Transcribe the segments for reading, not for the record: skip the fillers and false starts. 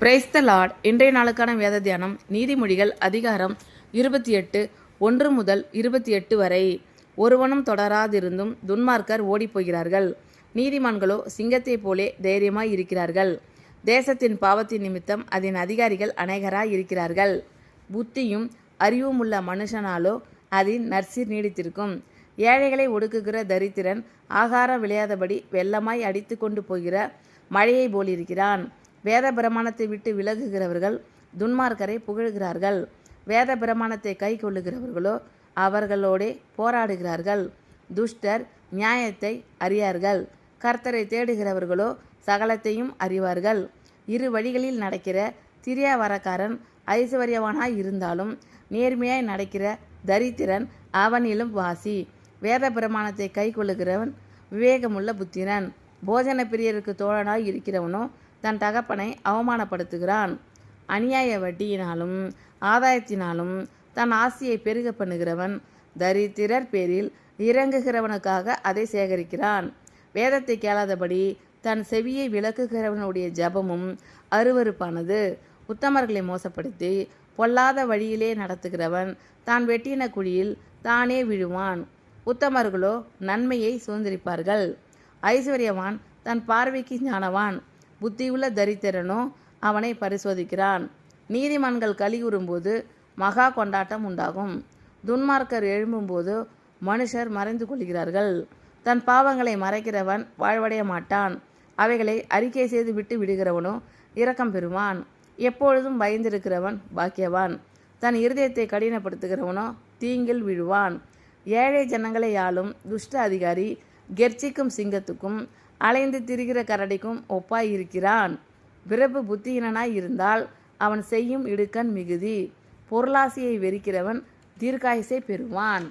Praise the Lord. இன்றைய நாளுக்கான வேத தியானம் நீதிமொழிகள் அதிகாரம் 28 1 முதல் 28 வரை. ஒருவனும் தொடராதிருந்தும் துன்மார்க்கர் ஓடிப்போகிறார்கள், நீதிமான்களோ சிங்கத்தைப் போலே தைரியமாய் இருக்கிறார்கள். தேசத்தின் பாவத்தின் நிமித்தம் அதன் அதிகாரிகள் அநேகராய் இருக்கிறார்கள். புத்தியும் அறிவும் உள்ள மனுஷனாலோ அதன் நற்சீர் நீடித்திருக்கும். ஏழைகளை ஒடுக்குகிற தரித்திரன் ஆகாரம் விளையாதபடி வெள்ளமாய் அடித்து கொண்டு போகிற மழையை போலிருக்கிறான். வேத பிரமாணத்தை விட்டு விலகுகிறவர்கள் துன்மார்க்கரை புகழ்கிறார்கள். வேத பிரமாணத்தை கை கொள்ளுகிறவர்களோ அவர்களோடே போராடுகிறார்கள். துஷ்டர் நியாயத்தை அறியார்கள், கர்த்தரை தேடுகிறவர்களோ சகலத்தையும் அறிவார்கள். இரு வழிகளில் நடக்கிற திரியாவரக்காரன் ஐஸ்வர்யவானாய் இருந்தாலும் நேர்மையாய் நடக்கிற தரித்திரன் அவனிலும் வாசி. வேத பிரமாணத்தை கை கொள்ளுகிறவன் விவேகமுள்ள புத்திரன். போஜன பிரியருக்கு தோழனாய் இருக்கிறவனோ தன் தகப்பனை அவமானப்படுத்துகிறான். அநியாய வட்டியினாலும் ஆதாயத்தினாலும் தன் ஆசையை பெருக பண்ணுகிறவன் தரித்திரர் பேரில் இறங்குகிறவனுக்காக அதை சேகரிக்கிறான். வேதத்தை கேளாதபடி தன் செவியை விளக்குகிறவனுடைய ஜபமும் அருவருப்பானது. உத்தமர்களை மோசப்படுத்தி பொல்லாத வழியிலே நடத்துகிறவன் தான் வெட்டின குழியில் தானே விழுவான். உத்தமர்களோ நன்மையை சுதந்திரிப்பார்கள். ஐஸ்வர்யவான் தன் பார்வைக்கு ஞானவான், புத்தியுள்ள தரித்திரனோ அவனை பரிசோதிக்கிறான். நீதிமான்கள் கலியுறும்போது மகா கொண்டாட்டம் உண்டாகும். துன்மார்க்கர் எழும்பும்போது மனுஷர் மறைந்து கொள்கிறார்கள். தன் பாவங்களை மறைக்கிறவன் வாழ்வடைய மாட்டான். அவைகளை அறிக்கை செய்து விட்டு விடுகிறவனோ இரக்கம் பெறுவான். எப்பொழுதும் பயந்திருக்கிறவன் பாக்கியவான். தன் இருதயத்தை கடினப்படுத்துகிறவனோ தீங்கில் விழுவான். ஏழை ஜனங்களை ஆளும் துஷ்ட அதிகாரி கெர்ச்சிக்கும் சிங்கத்துக்கும் அலைந்து திரிகிற கரடிக்கும் ஒப்பாய் இருக்கிறான். பிரபு புத்தியினனாய் இருந்தால் அவன் செய்யும் இடுக்கண் மிகுதி. பொருளாசையை வெறுக்கிறவன் தீர்க்காயசை பெறுவான்.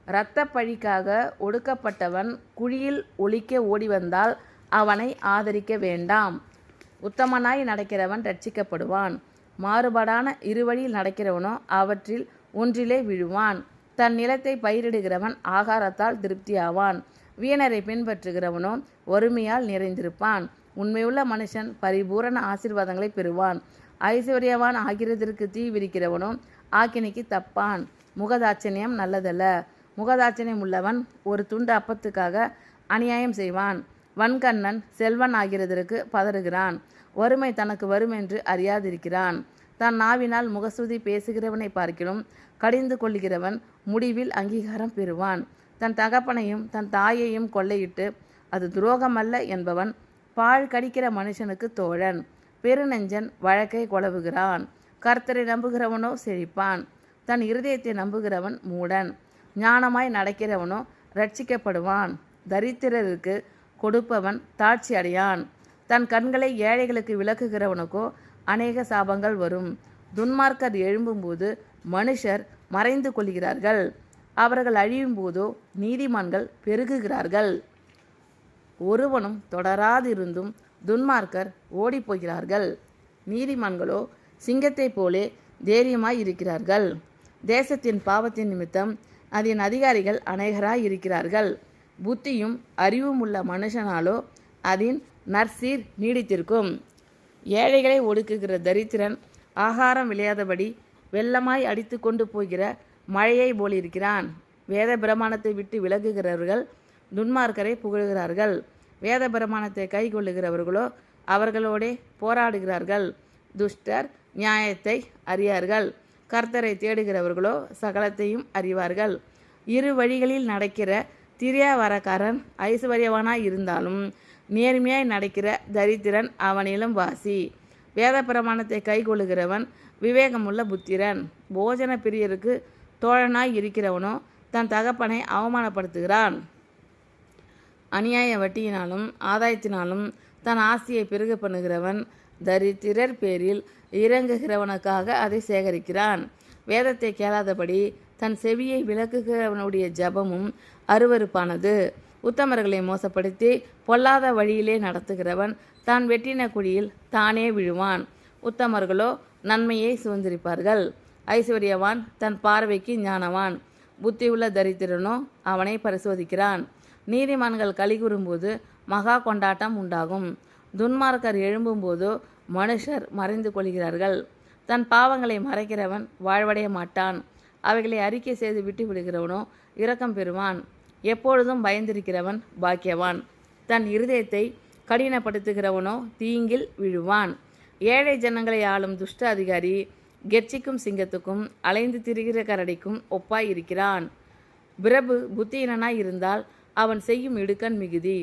இரத்த பழிக்காக ஒடுக்கப்பட்டவன் குழியில் ஒளிக்க ஓடிவந்தால் அவனை ஆதரிக்க வேண்டாம். உத்தமனாய் நடக்கிறவன் ரட்சிக்கப்படுவான். மாறுபாடான இருவழியில் நடக்கிறவனோ அவற்றில் ஒன்றிலே விழுவான். தன் நிலத்தை பயிரிடுகிறவன் ஆகாரத்தால் திருப்தியாவான். வீணரை பின்பற்றுகிறவனோ வறுமையால் நிறைந்திருப்பான். உண்மையுள்ள மனுஷன் பரிபூரண ஆசீர்வாதங்களை பெறுவான். ஐஸ்வர்யவான் ஆகிறதற்கு தீ விரிக்கிறவனோ ஆக்கினைக்கு தப்பான். முகதாட்சணியம் நல்லதல்ல. முகதாட்சணியம் உள்ளவன் ஒரு துண்டு அப்பத்துக்காக அநியாயம் செய்வான். வன்கண்ணன் செல்வன் ஆகிறதற்கு பதறுகிறான். வறுமை தனக்கு வரும் என்று அறியாதிருக்கிறான். தன் நாவினால் முகஸ்துதி பேசுகிறவனை பார்க்கிலும் கடிந்து கொள்கிறவன் முடிவில் அங்கீகாரம் பெறுவான். தன் தகப்பனையும் தன் தாயையும் கொள்ளையிட்டு அது துரோகமல்ல என்பவன் பால் கடிக்கிற மனுஷனுக்கு தோழன். பெருநெஞ்சன் வழக்கை கொளவுகிறான். கர்த்தரை நம்புகிறவனோ செழிப்பான். தன் இருதயத்தை நம்புகிறவன் மூடன். ஞானமாய் நடக்கிறவனோ ரட்சிக்கப்படுவான். தரித்திரருக்கு கொடுப்பவன் தாட்சி அடையான். தன் கண்களை ஏழைகளுக்கு விளக்குகிறவனுக்கோ அநேக சாபங்கள் வரும். துன்மார்க்கர் எழும்பும்போது மனுஷர் மறைந்து கொள்கிறார்கள். அவர்கள் அழியும் போதோ நீதிமான்கள் பெருகுகிறார்கள். ஒருவனும் தொடராதிருந்தும் துன்மார்க்கர் ஓடிப்போகிறார்கள், நீதிமான்களோ சிங்கத்தைப் போலே தைரியமாய் இருக்கிறார்கள். தேசத்தின் பாவத்தின் நிமித்தம் அதன் அதிகாரிகள் அநேகராய் இருக்கிறார்கள். புத்தியும் அறிவும் உள்ள மனுஷனாலோ அதன் நற்சீர் நீடித்திருக்கும். ஏழைகளை ஒடுக்குகிற தரித்திரன் ஆகாரம் விளையாதபடி வெள்ளமாய் அடித்து கொண்டு போகிற மழையை போலிருக்கிறான். வேத பிரமாணத்தை விட்டு விலகுகிறவர்கள் துன்மார்க்கரை புகழ்கிறார்கள். வேத பிரமாணத்தை கை கொள்ளுகிறவர்களோ அவர்களோடே போராடுகிறார்கள். துஷ்டர் நியாயத்தை அறியார்கள், கர்த்தரை தேடுகிறவர்களோ சகலத்தையும் அறிவார்கள். இரு வழிகளில் நடக்கிற திரியாவரக்காரன் ஐஸ்வர்யவானாய் இருந்தாலும் நேர்மையாய் நடக்கிற தரித்திரன் அவனிலும் வாசி. வேத பிரமாணத்தை கை கொள்ளுகிறவன் விவேகமுள்ள புத்திரன். போஜன பிரியருக்கு தோழனாய் இருக்கிறவனோ தன் தகப்பனை அவமானப்படுத்துகிறான். அநியாய வட்டியினாலும் ஆதாயத்தினாலும் தன் ஆசையை பெருக பண்ணுகிறவன் தரித்திரர் பேரில் இறங்குகிறவனுக்காக அதை சேகரிக்கிறான். வேதத்தை கேளாதபடி தன் செவியை விளக்குகிறவனுடைய ஜபமும் அருவருப்பானது. உத்தமர்களை மோசப்படுத்தி பொல்லாத வழியிலே நடத்துகிறவன் தான் வெட்டின குழியில் தானே விழுவான். உத்தமர்களோ நன்மையை சுதந்திரிப்பார்கள். ஐஸ்வர்யவான் தன் பார்வைக்கு ஞானவான், புத்தியுள்ள தரித்திரனோ அவனை பரிசோதிக்கிறான். நீதிமான்கள் கலிகூறும்போது மகா கொண்டாட்டம் உண்டாகும். துன்மார்க்கர் எழும்பும்போதோ மனுஷர் மறைந்து கொள்கிறார்கள். தன் பாவங்களை மறைக்கிறவன் வாழ்வடைய மாட்டான். அவைகளை அறிக்கை செய்து விட்டு விடுகிறவனோ இரக்கம் பெறுவான். எப்பொழுதும் பயந்திருக்கிறவன் பாக்கியவான். தன் இருதயத்தை கடினப்படுத்துகிறவனோ தீங்கில் விழுவான். ஏழை ஜனங்களை ஆளும் துஷ்ட அதிகாரி கெர்ச்சிக்கும் சிங்கத்துக்கும் அலைந்து திரிகிற கரடிக்கும் ஒப்பாய் இருக்கிறான். பிரபு புத்தியினனாய் இருந்தால் அவன் செய்யும் இடுக்கண் மிகுதி.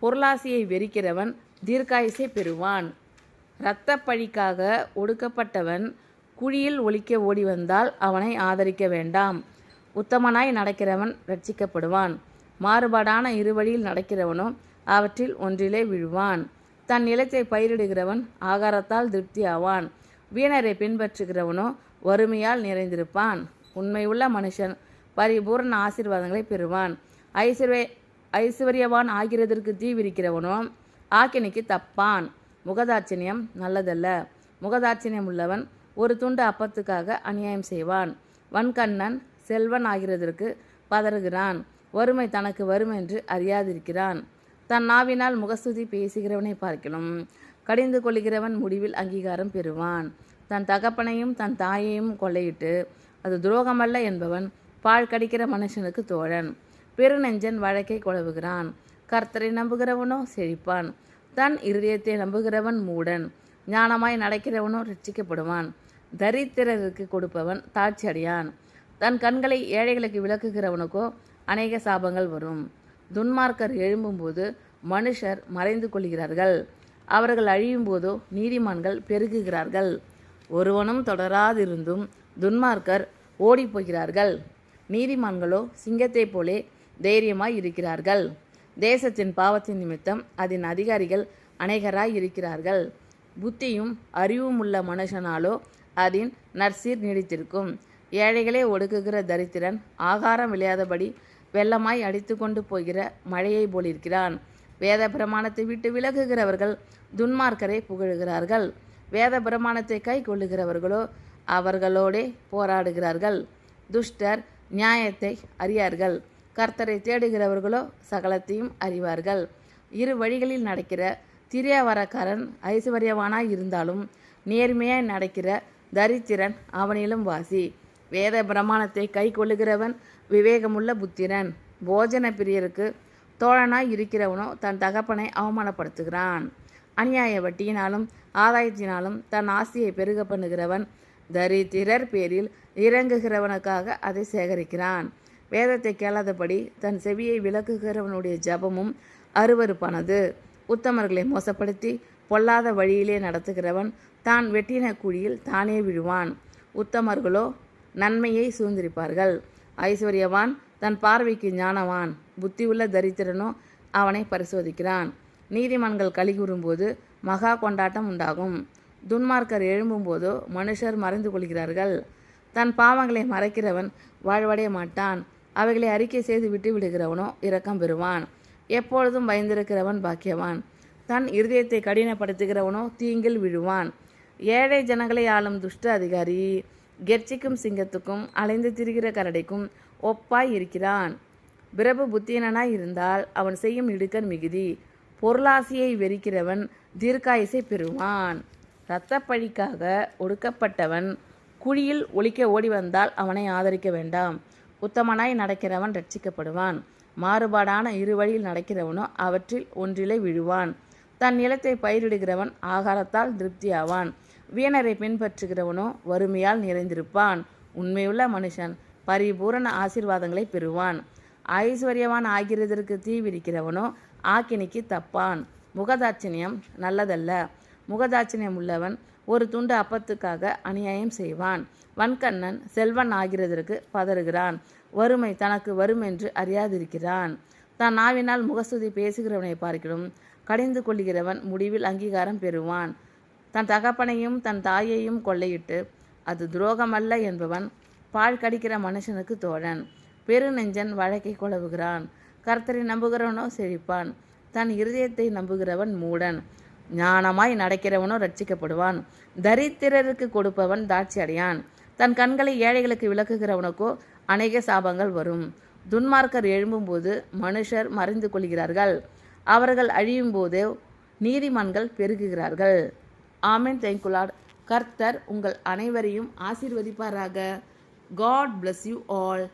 பொருளாசையை வெறிக்கிறவன் தீர்க்காயுசை பெறுவான். இரத்த பழிக்காக ஒடுக்கப்பட்டவன் குழியில் ஒளிக்க ஓடி வந்தால் அவனை ஆதரிக்க வேண்டாம். உத்தமனாய் நடக்கிறவன் ரட்சிக்கப்படுவான். மாறுபாடான இருவழியில் நடக்கிறவனோ அவற்றில் ஒன்றிலே விழுவான். தன் நிலத்தை பயிரிடுகிறவன் ஆகாரத்தால் திருப்தி ஆவான். வீணரை பின்பற்றுகிறவனோ வறுமையால் நிறைந்திருப்பான். உண்மையுள்ள மனுஷன் பரிபூர்ண ஆசீர்வாதங்களை பெறுவான். ஐஸ்வர்யவான் ஆகிறதற்கு தீ விரிக்கிறவனோ ஆக்கினைக்கு தப்பான். முகதாட்சிணியம் நல்லதல்ல. முகதாட்சிணியம் உள்ளவன் ஒரு துண்டு அப்பத்துக்காக அநியாயம் செய்வான். வன்கண்ணன் செல்வன் ஆகிறதற்கு பதறுகிறான். வறுமை தனக்கு வரும் என்று அறியாதிருக்கிறான். தன் நாவினால் முகஸ்துதி பேசுகிறவனை பார்க்கிலும் கடிந்து கொள்கிறவன் முடிவில் அங்கீகாரம் பெறுவான். தன் தகப்பனையும் தன் தாயையும் கொள்ளையிட்டு அது துரோகமல்ல என்பவன் பால் கடிக்கிற மனுஷனுக்கு தோழன். பெருநெஞ்சன் வழக்கை குழவுகிறான். கர்த்தரை நம்புகிறவனோ செழிப்பான். தன் இருதயத்தை நம்புகிறவன் மூடன். ஞானமாய் நடக்கிறவனோ ரட்சிக்கப்படுவான். தரித்திரருக்கு கொடுப்பவன் தாட்சி அடையான். தன் கண்களை ஏழைகளுக்கு விளக்குகிறவனுக்கோ அநேக சாபங்கள் வரும். துன்மார்க்கர் எழும்பும்போது மனுஷர் மறைந்து கொள்கிறார்கள். அவர்கள் அழியும் போதோ நீதிமான்கள் பெருகுகிறார்கள். ஒருவனும் தொடராதிருந்தும் துன்மார்க்கர் ஓடிப்போகிறார்கள். நீதிமான்களோ சிங்கத்தைப் போலே தைரியமாய் இருக்கிறார்கள். தேசத்தின் பாவத்தின் நிமித்தம் அதன் அதிகாரிகள் அநேகராய் இருக்கிறார்கள். புத்தியும் அறிவும் உள்ள மனுஷனாலோ அதன் நற்சீர் நீடித்திருக்கும். ஏழைகளே ஒடுக்குகிற தரித்திரன் ஆகாரம் விளையாதபடி வெள்ளமாய் அடித்து கொண்டு போகிற மழையை போலிருக்கிறான். வேத பிரமாணத்தை விட்டு விலகுகிறவர்கள் துன்மார்க்கரை புகழுகிறார்கள். வேத பிரமாணத்தை கை கொள்ளுகிறவர்களோ அவர்களோடே போராடுகிறார்கள். துஷ்டர் நியாயத்தை அறியார்கள். கர்த்தரை தேடுகிறவர்களோ சகலத்தையும் அறிவார்கள். இரு வழிகளில் நடக்கிற திரியாவரக்காரன் ஐஸ்வர்யவானாய் இருந்தாலும் நேர்மையாய் நடக்கிற தரித்திரன் அவனிலும் வாசி. வேத பிரமாணத்தை கை கொள்ளுகிறவன் விவேகமுள்ள புத்திரன். போஜன பிரியருக்கு தோழனாய் இருக்கிறவனோ தன் தகப்பனை அவமானப்படுத்துகிறான். அநியாய வட்டியினாலும் ஆதாயத்தினாலும் தன் ஆசையை பெருக பண்ணுகிறவன் தரித்திரர் பேரில் இறங்குகிறவனுக்காக அதை சேகரிக்கிறான். வேதத்தை கேளாதபடி தன் செவியை விலக்குகிறவனுடைய ஜபமும் அருவருப்பானது. உத்தமர்களை மோசப்படுத்தி பொல்லாத வழியிலே நடத்துகிறவன் தான் வெட்டின குழியில் தானே விழுவான். உத்தமர்களோ நன்மையை சூழ்ந்திருப்பார்கள். ஐஸ்வர்யவான் தன் பார்வைக்கு ஞானவான். புத்தியுள்ள தரித்திரனோ அவனை பரிசோதிக்கிறான். நீதிமான்கள் கலிகூறும்போது மகா கொண்டாட்டம் உண்டாகும். துன்மார்க்கர் எழும்பும்போதோ மனுஷர் மறைந்து கொள்கிறார்கள். தன் பாவங்களை மறைக்கிறவன் வாழ்வடைய மாட்டான். அவைகளை அறிக்கை செய்து விட்டு விடுகிறவனோ இரக்கம் பெறுவான். எப்பொழுதும் பயந்திருக்கிறவன் பாக்கியவான். தன் இருதயத்தை கடினப்படுத்துகிறவனோ தீங்கில் விழுவான். ஏழை ஜனங்களை ஆளும் துஷ்ட அதிகாரி கெர்ச்சிக்கும் சிங்கத்துக்கும் அலைந்து திரிகிற கரடிக்கும் ஒப்பாய் இருக்கிறான். பிரபு புத்தியனாய் இருந்தால் அவன் செய்யும் இடுக்கண் மிகுதி. பொருளாசையை வெறிக்கிறவன் தீர்க்காயுசை பெறுவான். இரத்த பழிக்காக ஒடுக்கப்பட்டவன் குழியில் ஒளிக்க ஓடி வந்தால் அவனை ஆதரிக்க வேண்டாம். உத்தமனாய் நடக்கிறவன் ரட்சிக்கப்படுவான். மாறுபாடான இரு வழியில் நடக்கிறவனோ அவற்றில் ஒன்றிலே விழுவான். தன் நிலத்தை பயிரிடுகிறவன் ஆகாரத்தால் திருப்தியாவான். வீணரை பின்பற்றுகிறவனோ வறுமையால் நிறைந்திருப்பான். உண்மையுள்ள மனுஷன் பரிபூரண ஆசீர்வாதங்களை பெறுவான். ஐஸ்வர்யவான் ஆகிறதற்கு தீ விரிக்கிறவனோ ஆக்கினைக்கு தப்பான். முகதாட்சிணியம் நல்லதல்ல. முகதாட்சிணியம் உள்ளவன் ஒரு துண்டு அப்பத்துக்காக அநியாயம் செய்வான். வன்கண்ணன் செல்வன் ஆகிறதற்கு பதறுகிறான். வறுமை தனக்கு வரும் என்று அறியாதிருக்கிறான். தான் நாவினால் முகஸ்துதி பேசுகிறவனை பார்க்கிலும் கடிந்து கொள்கிறவன் முடிவில் அங்கீகாரம் பெறுவான். தன் தகப்பனையும் தன் தாயையும் கொள்ளையிட்டு அது துரோகமல்ல என்பவன் பால் கடிக்கிற மனுஷனுக்கு தோழன். பெருநெஞ்சன் வழக்கை குழவுகிறான். கர்த்தரை நம்புகிறவனோ செழிப்பான். தன் இருதயத்தை நம்புகிறவன் மூடன். ஞானமாய் நடக்கிறவனோ ரட்சிக்கப்படுவான். தரித்திரருக்கு கொடுப்பவன் தாட்சி அடையான். தன் கண்களை ஏழைகளுக்கு விளக்குகிறவனுக்கோ அநேக சாபங்கள் வரும். துன்மார்க்கர் எழும்பும்போது மனுஷர் மறைந்து கொள்கிறார்கள். அவர்கள் அழியும் போதே நீதிமான்கள் பெருகுகிறார்கள். ஆமென். Thank you Lord. கர்த்தர் உங்கள் அனைவரையும் ஆசீர்வதிப்பாராக. God bless you all.